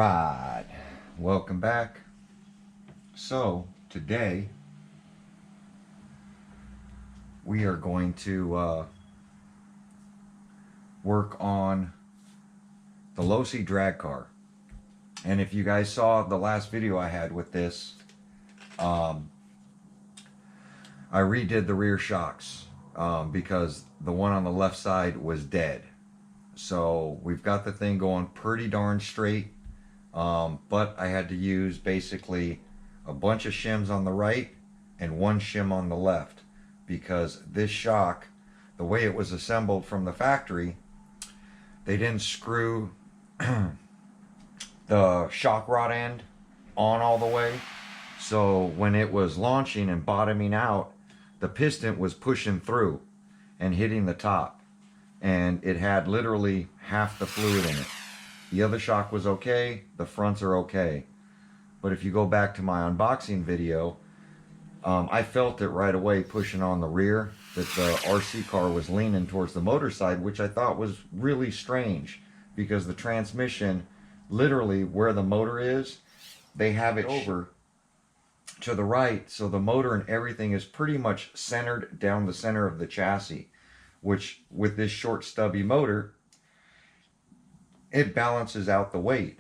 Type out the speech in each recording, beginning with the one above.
right, welcome back. So today we are going to work on the Losi drag car. And if you guys saw the last video I had with this, I redid the rear shocks because the one on the left side was dead. So we've got the thing going pretty darn straight, but I had to use basically a bunch of shims on the right and one shim on the left, because this shock, the way it was assembled from the factory, they didn't screw the shock rod end on all the way. So when it was launching and bottoming out, the piston was pushing through and hitting the top, and it had literally half the fluid in it. The other shock was okay, the fronts are okay. But if you go back to my unboxing video, I felt it right away pushing on the rear that the RC car was leaning towards the motor side, which I thought was really strange, because the transmission, literally where the motor is, they have it over to the right, so the motor and everything is pretty much centered down the center of the chassis, which with this short stubby motor, it balances out the weight.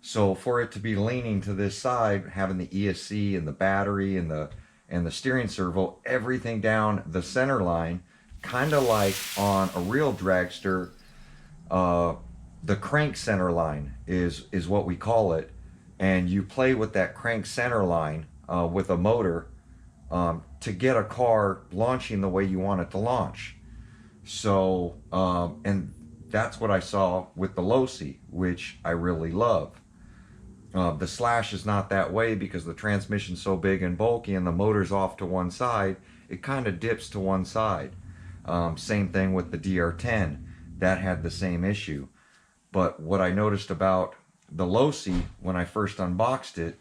So for it to be leaning to this side, having the ESC and the battery and the steering servo, everything down the center line, kind of like on a real dragster, the crank center line is what we call it. And you play with that crank center line with a motor to get a car launching the way you want it to launch. So, and that's what I saw with the Losi, which I really love. The Slash is not that way because the transmission's so big and bulky and the motor's off to one side, it kind of dips to one side. Same thing with the DR10, that had the same issue. But what I noticed about the Losi when I first unboxed it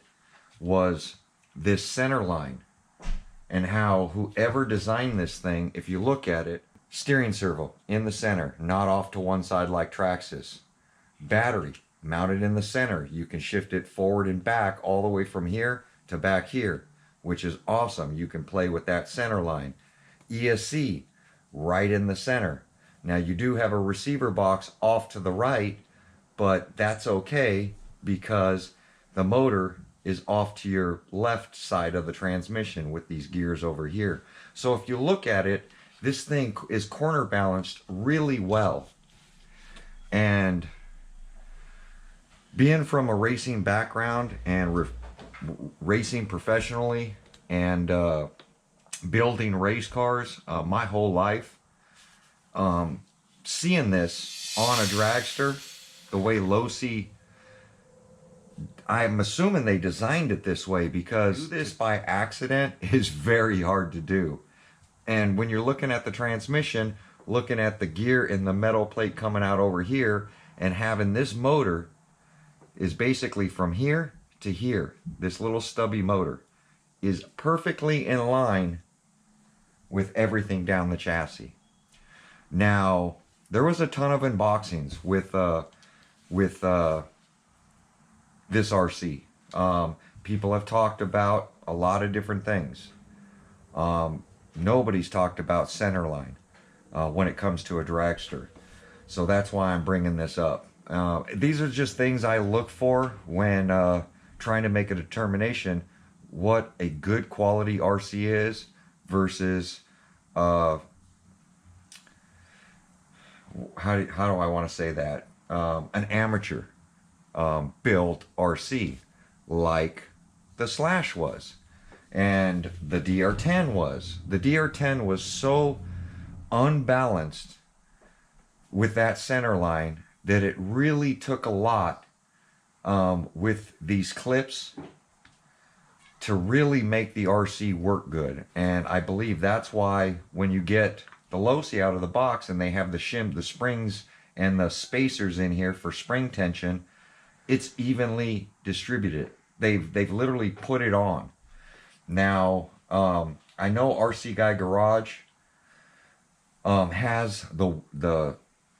was this center line, and how whoever designed this thing, if you look at it, steering servo in the center, not off to one side like Traxxas. Battery mounted in the center. You can shift it forward and back all the way from here to back here, which is awesome. You can play with that center line. ESC right in the center. Now you do have a receiver box off to the right, but that's okay because the motor is off to your left side of the transmission with these gears over here. So if you look at it, this thing is corner balanced really well. And being from a racing background and racing professionally and building race cars my whole life, seeing this on a dragster, the way Losi, I'm assuming they designed it this way, because this by accident is very hard to do. And when you're looking at the transmission, looking at the gear and the metal plate coming out over here, and having this motor is basically from here to here, this little stubby motor is perfectly in line with everything down the chassis. Now, there was a ton of unboxings with this RC. People have talked about a lot of different things. Nobody's talked about Centerline when it comes to a dragster. So that's why I'm bringing this up. These are just things I look for when trying to make a determination what a good quality RC is versus how do I want to say that? An amateur built RC like the Slash was, and the DR10 was. The DR10 was so unbalanced with that center line that it really took a lot with these clips to really make the RC work good. And I believe that's why when you get the Losi out of the box and they have the shim, the springs and the spacers in here for spring tension, it's evenly distributed. They've literally put it on. Now, I know RC Guy Garage has the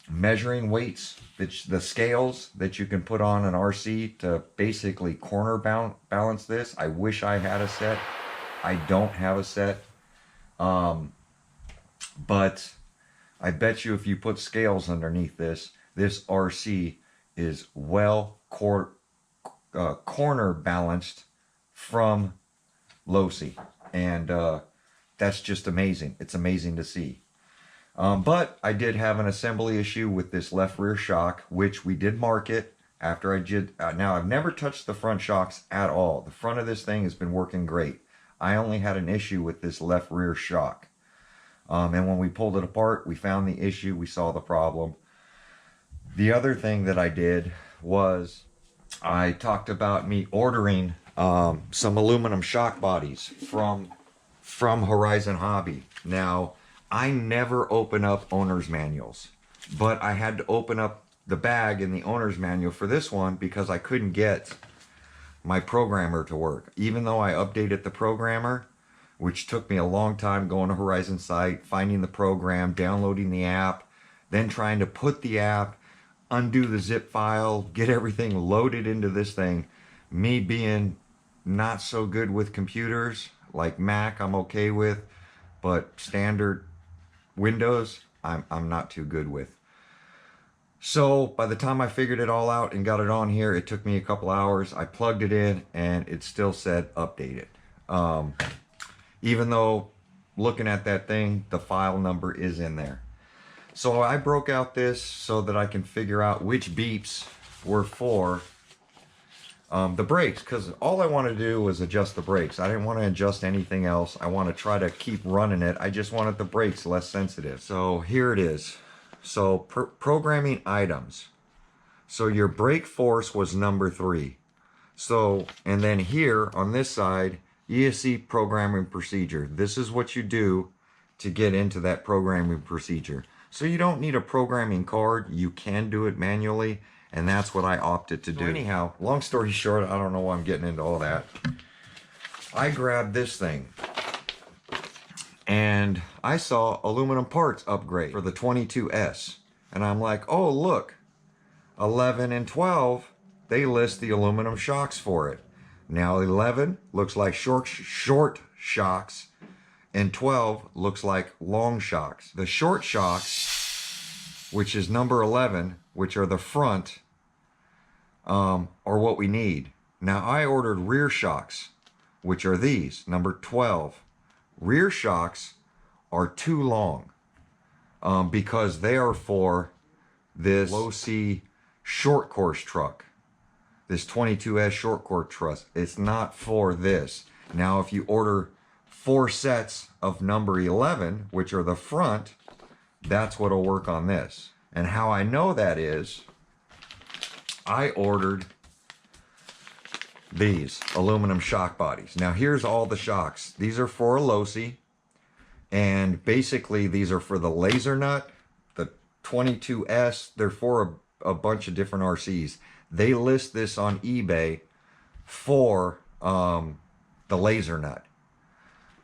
measuring weights, the scales that you can put on an RC to basically corner balance this. I wish I had a set. I don't have a set. But I bet you if you put scales underneath this RC is well corner balanced from Losi. And that's just amazing. It's amazing to see. But I did have an assembly issue with this left rear shock, which we did mark it after I did. Now, I've never touched the front shocks at all. The front of this thing has been working great. I only had an issue with this left rear shock. And when we pulled it apart, we found the issue. We saw the problem. The other thing that I did was I talked about me ordering some aluminum shock bodies from Horizon Hobby. Now, I never open up owner's manuals, but I had to open up the bag in the owner's manual for this one because I couldn't get my programmer to work. Even though I updated the programmer, which took me a long time going to Horizon site, finding the program, downloading the app, then trying to put the app, undo the zip file, get everything loaded into this thing. Me being not so good with computers, like Mac I'm okay with, but standard Windows I'm not too good with. So by the time I figured it all out and got it on here, it took me a couple hours. I plugged it in and it still said updated. Even though looking at that thing, the file number is in there. So I broke out this so that I can figure out which beeps were for the brakes, because all I want to do was adjust the brakes. I didn't want to adjust anything else. I want to try to keep running it. I just wanted the brakes less sensitive. So here it is. So programming items. So your brake force was number 3. So, and then here on this side, ESC programming procedure. This is what you do to get into that programming procedure. So you don't need a programming card. You can do it manually. And that's what I opted to do. Anyhow, long story short, I don't know why I'm getting into all that. I grabbed this thing and I saw aluminum parts upgrade for the 22S. And I'm like, oh, look, 11 and 12, they list the aluminum shocks for it. Now 11 looks like short shocks and 12 looks like long shocks. The short shocks, which is number 11, which are the front, are what we need. Now I ordered rear shocks, which are these, number 12. Rear shocks are too long because they are for this Losi short course truck, this 22S short course truck. It's not for this. Now if you order 4 sets of number 11, which are the front, that's what'll work on this. And how I know that is, I ordered these aluminum shock bodies. Now here's all the shocks. These are for a Losi, and basically these are for the laser nut, the 22S. They're for a bunch of different RCs. They list this on eBay for the laser nut.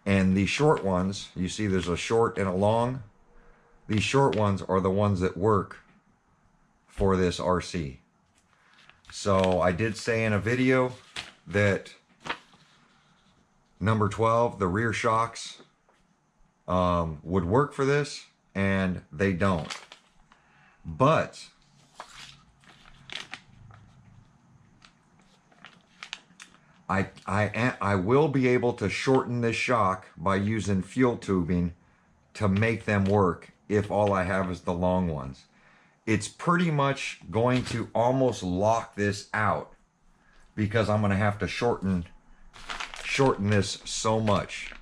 And the short ones, you see there's a short and a long. These short ones are the ones that work for this RC. So I did say in a video that number 12, the rear shocks, would work for this, and they don't. But I will be able to shorten this shock by using fuel tubing to make them work if all I have is the long ones. It's pretty much going to almost lock this out because I'm going to have to shorten this so much.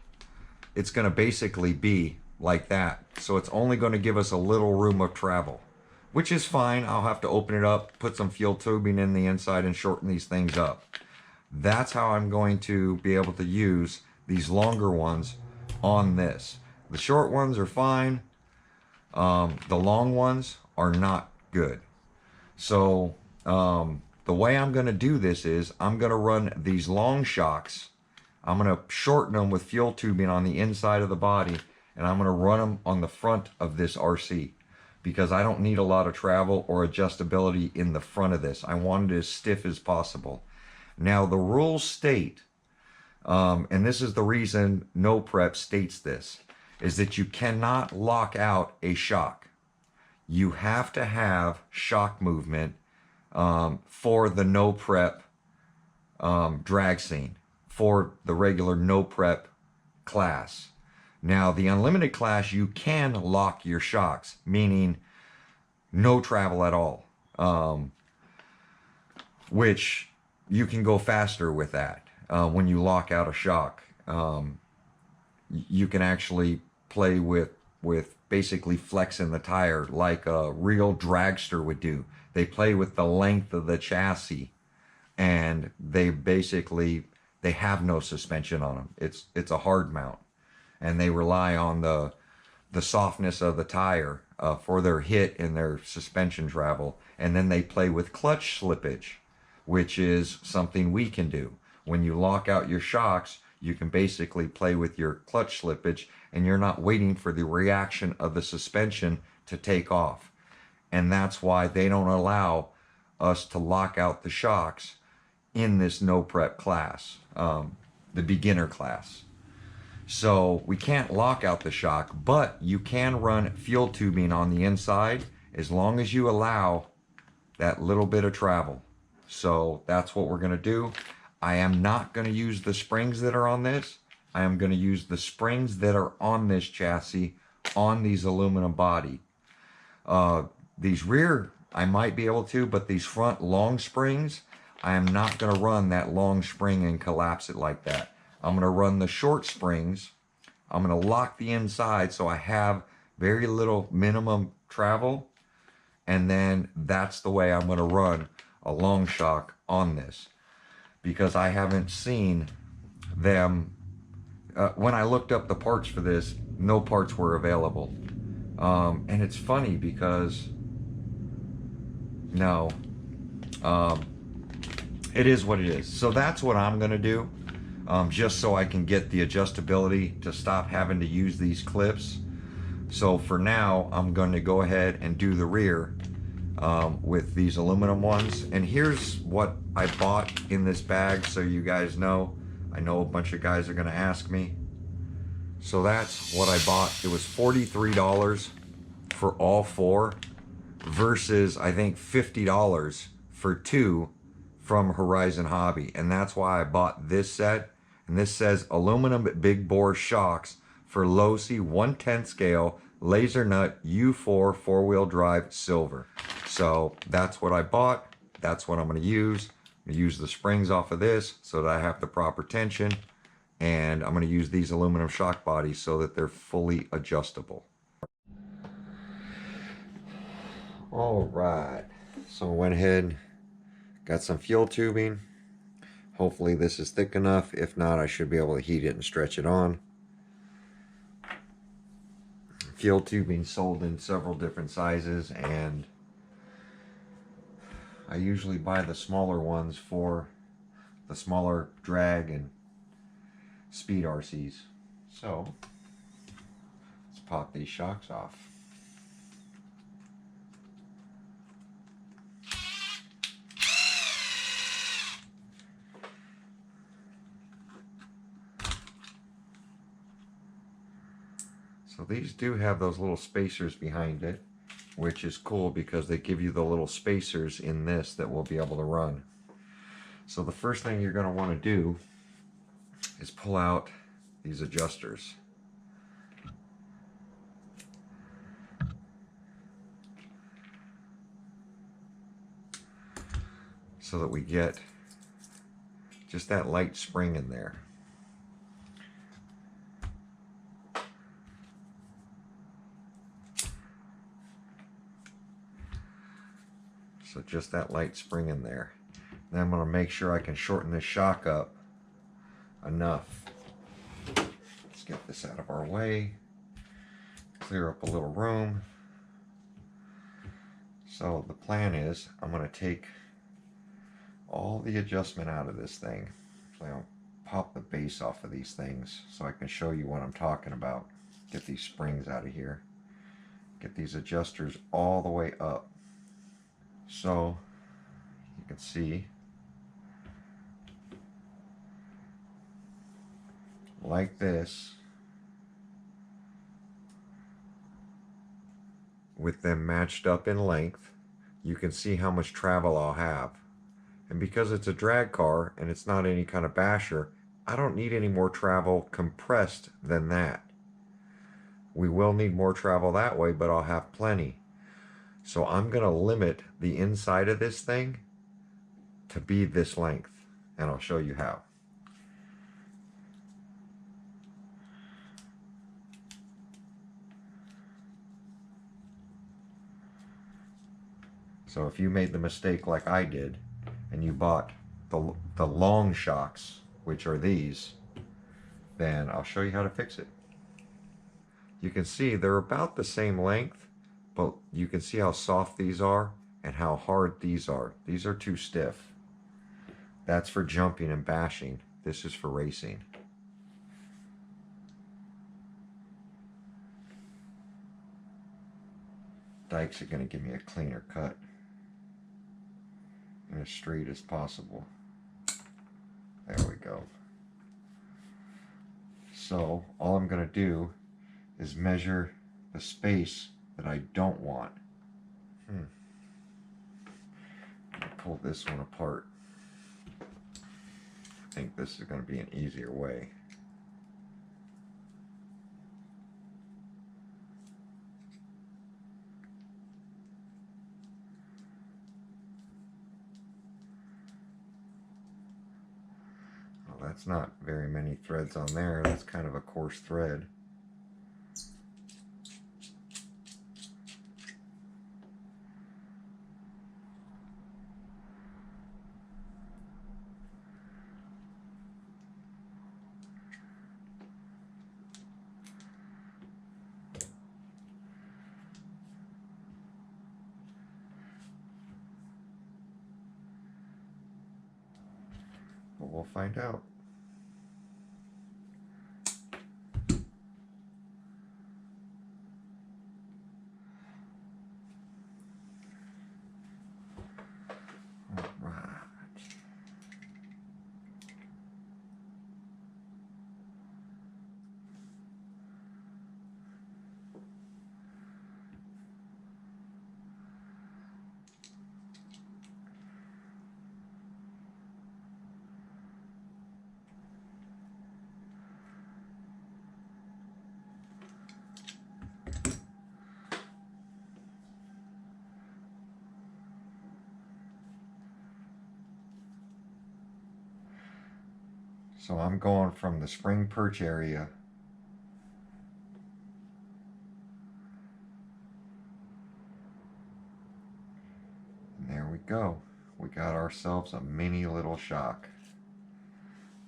It's going to basically be like that. So it's only going to give us a little room of travel, which is fine. I'll have to open it up, put some fuel tubing in the inside and shorten these things up. That's how I'm going to be able to use these longer ones on this. The short ones are fine. The long ones are not good. So the way I'm going to do this is I'm going to run these long shocks. I'm going to shorten them with fuel tubing on the inside of the body, and I'm going to run them on the front of this RC. because I don't need a lot of travel or adjustability in the front of this. I want it as stiff as possible. Now the rules state, and this is the reason No Prep states this, is that you cannot lock out a shock. You have to have shock movement for the No Prep drag scene, for the regular No Prep class. Now, the unlimited class, you can lock your shocks, meaning no travel at all, which you can go faster with that. When you lock out a shock, you can actually play with basically flexing the tire like a real dragster would do. They play with the length of the chassis, and they have no suspension on them. It's a hard mount, and they rely on the softness of the tire for their hit and their suspension travel. And then they play with clutch slippage, which is something we can do. When you lock out your shocks, you can basically play with your clutch slippage, and you're not waiting for the reaction of the suspension to take off. And that's why they don't allow us to lock out the shocks in this No Prep class, the beginner class. So we can't lock out the shock, but you can run fuel tubing on the inside as long as you allow that little bit of travel. So that's what we're going to do. I am not going to use the springs that are on this. I am going to use the springs that are on this chassis on these aluminum body. These rear, I might be able to, but these front long springs, I am not going to run that long spring and collapse it like that. I'm going to run the short springs. I'm going to lock the inside so I have very little minimum travel. And then that's the way I'm going to run a long shock on this. Because I haven't seen them. When I looked up the parts for this, no parts were available. And it's funny because, no, it is what it is. So that's what I'm going to do. Just so I can get the adjustability to stop having to use these clips. So for now, I'm going to go ahead and do the rear with these aluminum ones. And here's what I bought in this bag, so you guys know. I know a bunch of guys are going to ask me. So that's what I bought. It was $43 for all four versus I think $50 for two from Horizon Hobby. And that's why I bought this set. And this says aluminum big bore shocks for Losi 1/10 scale laser nut U4 4-wheel drive silver. So that's what I bought. That's what I'm going to use. I'm going to use the springs off of this so that I have the proper tension. And I'm going to use these aluminum shock bodies so that they're fully adjustable. All right. So I went ahead, got some fuel tubing. Hopefully this is thick enough. If not, I should be able to heat it and stretch it on. Fuel tubing sold in several different sizes, and I usually buy the smaller ones for the smaller drag and speed RCs. So let's pop these shocks off. So these do have those little spacers behind it, which is cool because they give you the little spacers in this that we'll be able to run. So the first thing you're going to want to do is pull out these adjusters. So that we get just that light spring in there. So just that light spring in there. Then I'm going to make sure I can shorten this shock up enough. Let's get this out of our way. Clear up a little room. So the plan is I'm going to take all the adjustment out of this thing. So I'll pop the base off of these things so I can show you what I'm talking about. Get these springs out of here. Get these adjusters all the way up. So you can see, like this, with them matched up in length, you can see how much travel I'll have. And because it's a drag car and it's not any kind of basher, I don't need any more travel compressed than that. We will need more travel that way, but I'll have plenty. So I'm going to limit the inside of this thing to be this length, and I'll show you how. So if you made the mistake like I did, and you bought the long shocks, which are these, then I'll show you how to fix it. You can see they're about the same length, but you can see how soft these are and how hard these are. These are too stiff. That's for jumping and bashing. This is for racing. Dikes are going to give me a cleaner cut and as straight as possible. There we go. So all I'm going to do is measure the space that I don't want. Pull this one apart. I think this is going to be an easier way. Well, that's not very many threads on there. That's kind of a coarse thread. But we'll find out. So I'm going from the spring perch area and there we go. We got ourselves a mini little shock.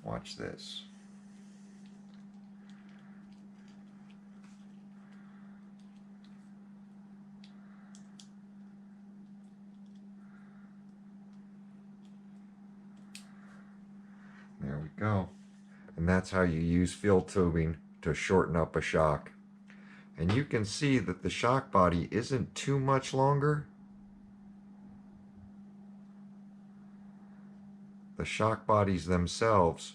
Watch this. There we go. And that's how you use field tubing to shorten up a shock. And you can see that the shock body isn't too much longer. The shock bodies themselves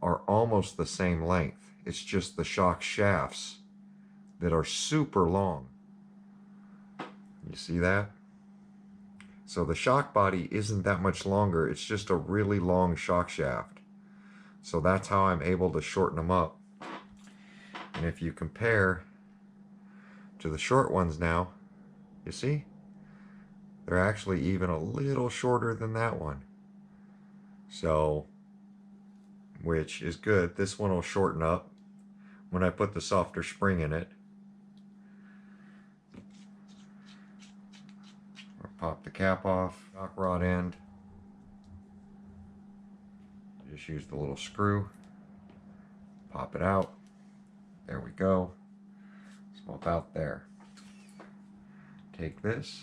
are almost the same length. It's just the shock shafts that are super long. You see that? So the shock body isn't that much longer. It's just a really long shock shaft. So that's how I'm able to shorten them up. And if you compare to the short ones now, you see? They're actually even a little shorter than that one. So, which is good. This one will shorten up when I put the softer spring in it. I'll pop the cap off, shock rod end. Just use the little screw, pop it out. There we go. So about there. Take this,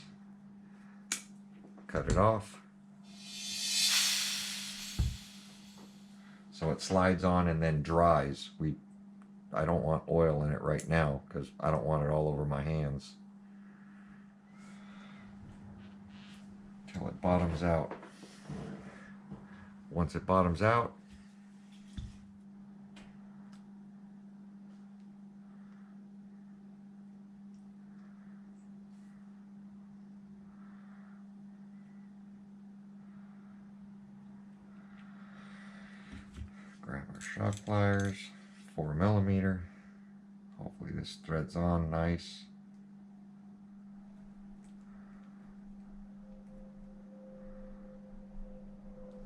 cut it off. So it slides on and then dries. We I don't want oil in it right now because I don't want it all over my hands. Till it bottoms out. Once it bottoms out, grab our shock pliers, 4mm. Hopefully this threads on nice.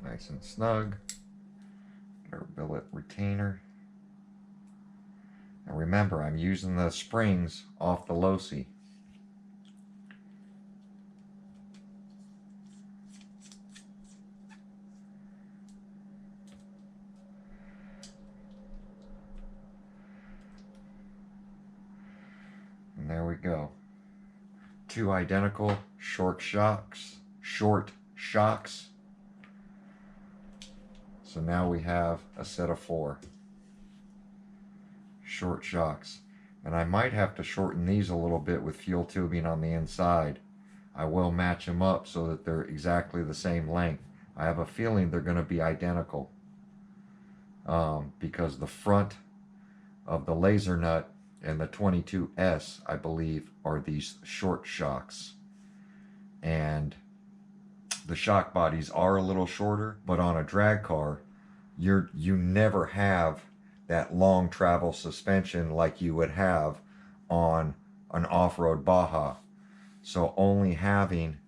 Nice and snug. Get our billet retainer. And remember, I'm using the springs off the Losi. And there we go. Two identical short shocks. So now we have a set of 4 short shocks. And I might have to shorten these a little bit with fuel tubing on the inside. I will match them up so that they're exactly the same length. I have a feeling they're going to be identical because the front of the laser nut and the 22S, I believe, are these short shocks. And the shock bodies are a little shorter, but on a drag car, you never have that long travel suspension like you would have on an off-road Baja. So only having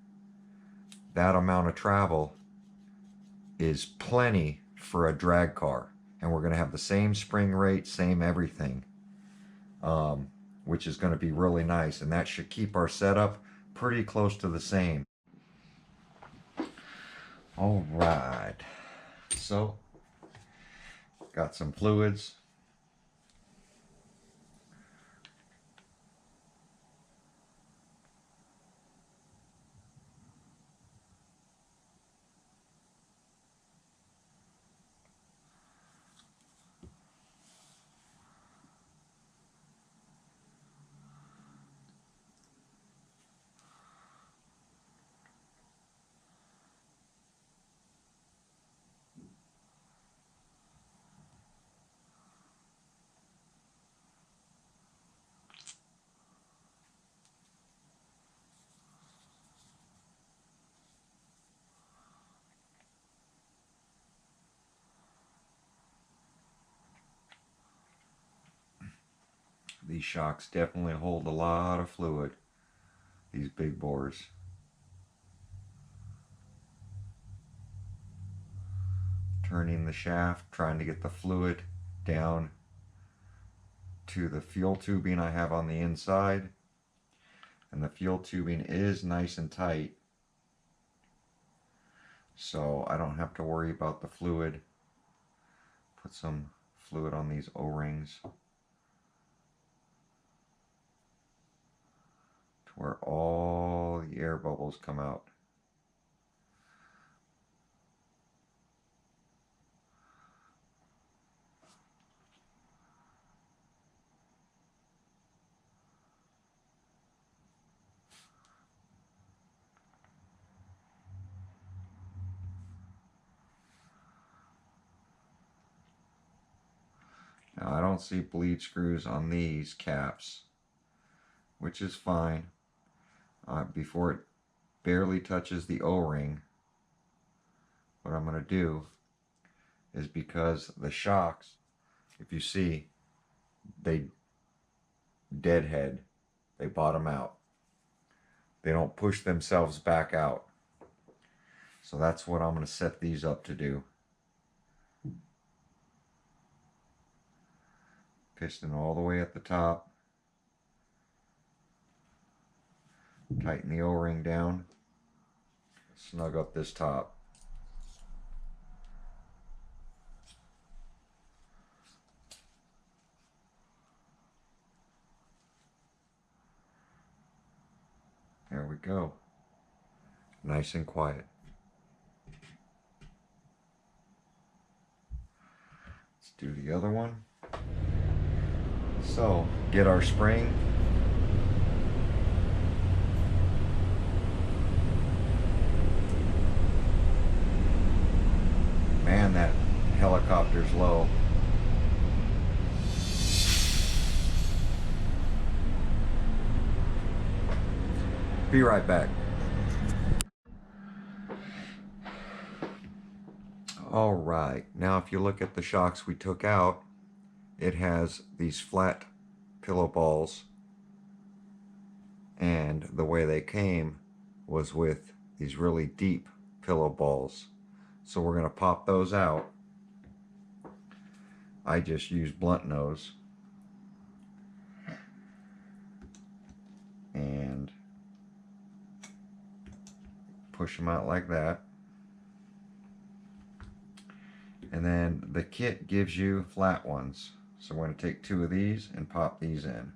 that amount of travel is plenty for a drag car. And we're going to have the same spring rate, same everything, which is going to be really nice. And that should keep our setup pretty close to the same. All right. So, got some fluids. These shocks definitely hold a lot of fluid, these big bores. Turning the shaft, trying to get the fluid down to the fuel tubing I have on the inside. And the fuel tubing is nice and tight, so I don't have to worry about the fluid. Put some fluid on these O-rings to where all the air bubbles come out. Now I don't see bleed screws on these caps, which is fine. Before it barely touches the O-ring, what I'm going to do is, because the shocks, if you see, they deadhead, they bottom out. They don't push themselves back out. So that's what I'm going to set these up to do. Piston all the way at the top. Tighten the O-ring down. Snug up this top. There we go. Nice and quiet. Let's do the other one. So get our spring. Man, that helicopter's low. Be right back. All right, now if you look at the shocks we took out, it has these flat pillow balls, and the way they came was with these really deep pillow balls. So we're going to pop those out. I just use blunt nose and push them out like that. And then the kit gives you flat ones. So we're going to take 2 of these and pop these in.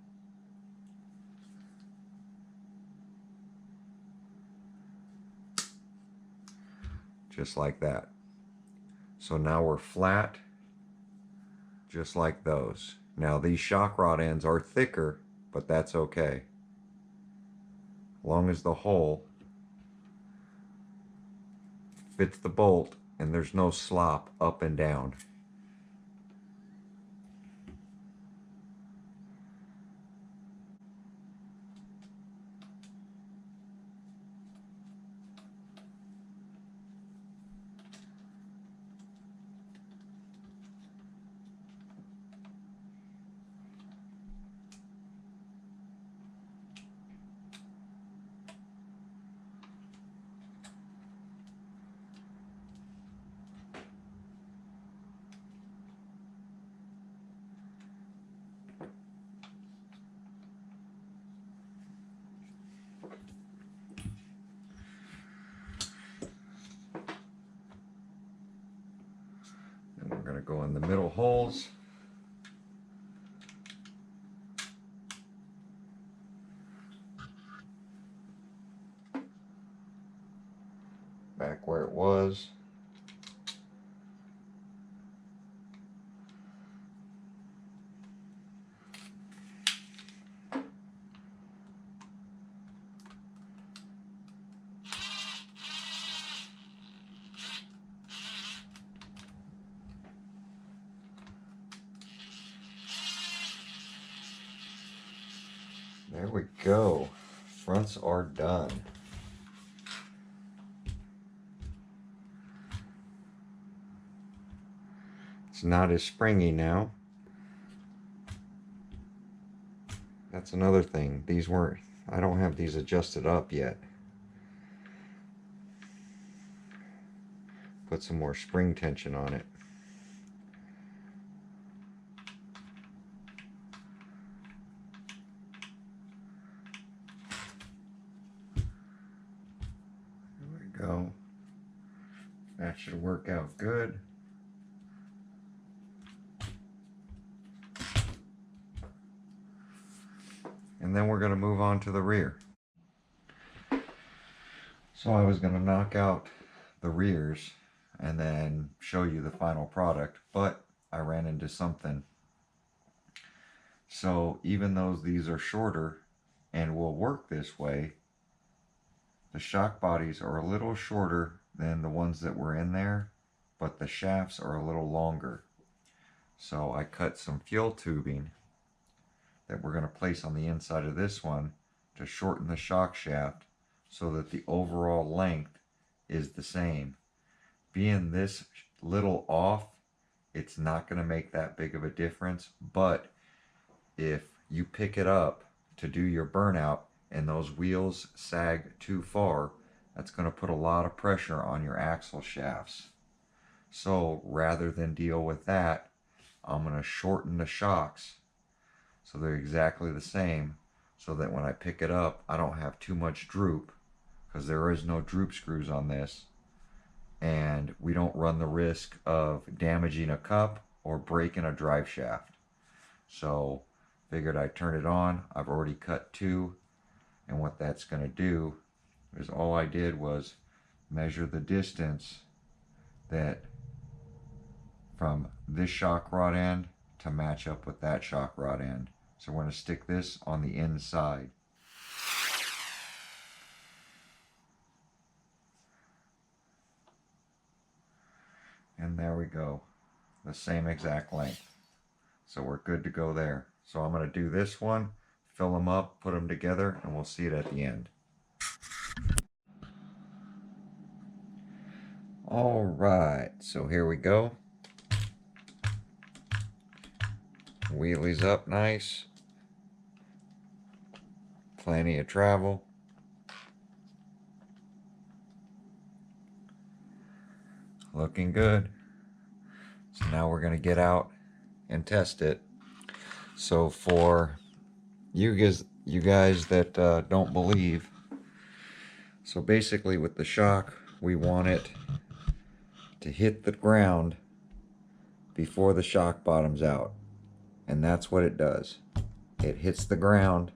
Just like that. So now we're flat, just like those. Now these shock rod ends are thicker, but that's okay. As long as the hole fits the bolt and there's no slop up and down. And we're going to go in the middle holes. Back where it was. There we go. Fronts are done. It's not as springy now. That's another thing. These weren't, I don't have these adjusted up yet. Put some more spring tension on it. There we go. That should work out good. And then we're going to move on to the rear. So I was going to knock out the rears and then show you the final product, but I ran into something. So even though these are shorter and will work this way, the shock bodies are a little shorter than the ones that were in there, but the shafts are a little longer. So I cut some fuel tubing that we're going to place on the inside of this one to shorten the shock shaft so that the overall length is the same. Being this little off, it's not going to make that big of a difference, but if you pick it up to do your burnout and those wheels sag too far, that's going to put a lot of pressure on your axle shafts. So rather than deal with that, I'm going to shorten the shocks so they're exactly the same, so that when I pick it up, I don't have too much droop, because there is no droop screws on this, and we don't run the risk of damaging a cup or breaking a drive shaft. So figured I'd turn it on. I've already cut 2, and what that's going to do is all I did was measure the distance that from this shock rod end to match up with that shock rod end. So we're going to stick this on the inside. And there we go. The same exact length. So we're good to go there. So I'm going to do this one, fill them up, put them together, and we'll see it at the end. All right, so here we go. Wheelies up nice. Plenty of travel. Looking good. So now we're going to get out and test it. So for you guys that don't believe, so basically with the shock, we want it to hit the ground before the shock bottoms out. And that's what it does. It hits the ground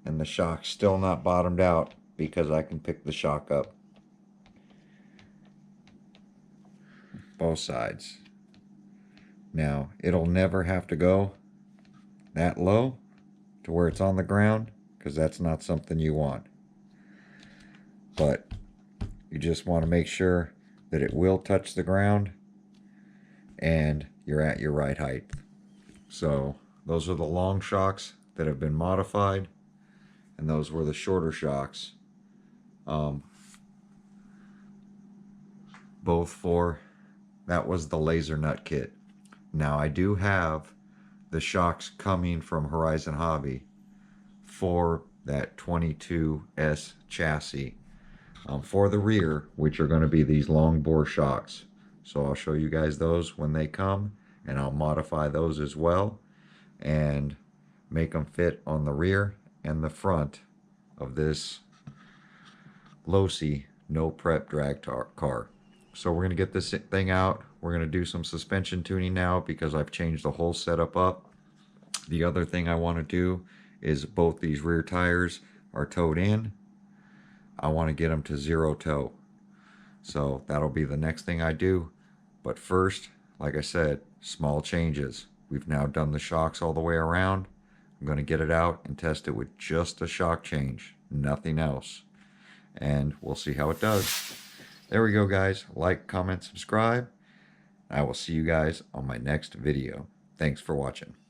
and the shock's still not bottomed out because I can pick the shock up. Both sides. Now, it'll never have to go that low to where it's on the ground, because that's not something you want. But you just want to make sure that it will touch the ground and you're at your right height. So those are the long shocks that have been modified, and those were the shorter shocks. Both for, that was the laser nut kit. Now I do have the shocks coming from Horizon Hobby for that 22S chassis for the rear, which are going to be these long bore shocks. So I'll show you guys those when they come, and I'll modify those as well and make them fit on the rear and the front of this Losi no prep drag car. So we're going to get this thing out. We're going to do some suspension tuning now because I've changed the whole setup up. The other thing I want to do is both these rear tires are towed in. I want to get them to 0 toe. So that'll be the next thing I do. But first, like I said, small changes. We've now done the shocks all the way around. I'm going to get it out and test it with just a shock change, nothing else. And we'll see how it does. There we go, guys. Like, comment, subscribe. I will see you guys on my next video. Thanks for watching.